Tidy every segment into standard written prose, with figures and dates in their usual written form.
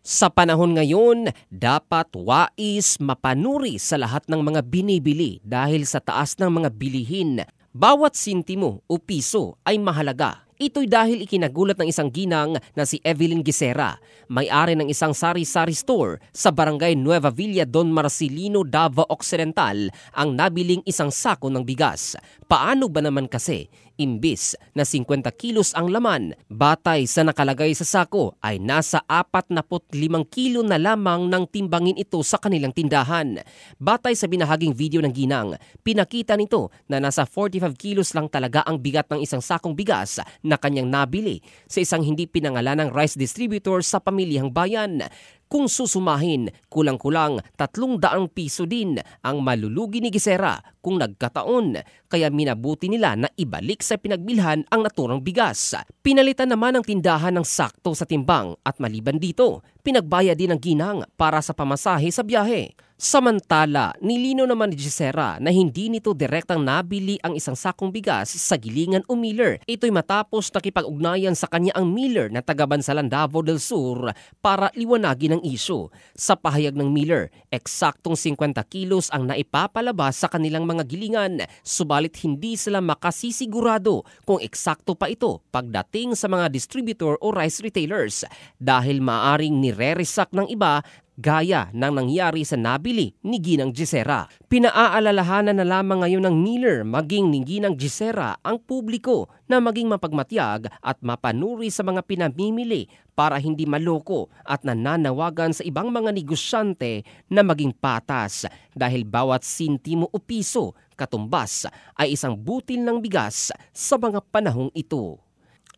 Sa panahon ngayon, dapat wais mapanuri sa lahat ng mga binibili dahil sa taas ng mga bilihin. Bawat sintimo o piso ay mahalaga. Ito'y dahil ikinagulat ng isang ginang na si Evelyn Gisera, may-ari ng isang sari-sari store sa barangay Nueva Villa, Don Marcelino, Davao Occidental ang nabiling isang sako ng bigas. Paano ba naman kasi? Imbis na 50 kilos ang laman, batay sa nakalagay sa sako ay nasa 45 kilo na lamang ng timbangin ito sa kanilang tindahan. Batay sa binahaging video ng ginang, pinakita nito na nasa 45 kilos lang talaga ang bigat ng isang sakong bigas na kanyang nabili sa isang hindi pinangalanang rice distributor sa pamilyang bayan. Kung susumahin, kulang-kulang 300 piso din ang malulugi ni Gisera kung nagkataon, kaya minabuti nila na ibalik sa pinagbilhan ang naturang bigas. Pinalitan naman ang tindahan ng sakto sa timbang at maliban dito, pinagbayad din ng ginang para sa pamasahe sa biyahe. Samantala, nilinaw naman ni Gisera na hindi nito direktang nabili ang isang sakong bigas sa gilingan o miller. Ito'y matapos nakipag-ugnayan sa kanya ang miller na taga-Bansalan, Davao del Sur para liwanagin ang isyu. Sa pahayag ng miller, eksaktong 50 kilos ang naipapalabas sa kanilang mga gilingan, subalit hindi sila makasisigurado kung eksakto pa ito pagdating sa mga distributor o rice retailers dahil maaring nire-resack ng iba gaya ng nangyari sa nabili ni Ginang Gisera. Pinaaalalahanan na lamang ngayon ng miller maging ni Ginang Gisera ang publiko na maging mapagmatyag at mapanuri sa mga pinamimili para hindi maloko at nananawagan sa ibang mga negosyante na maging patas dahil bawat sintimo o piso katumbas ay isang butil ng bigas sa mga panahong ito.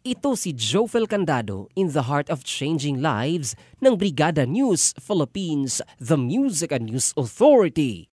Ito si Jofel Candado in the heart of changing lives ng Brigada News Philippines, the Music and News Authority.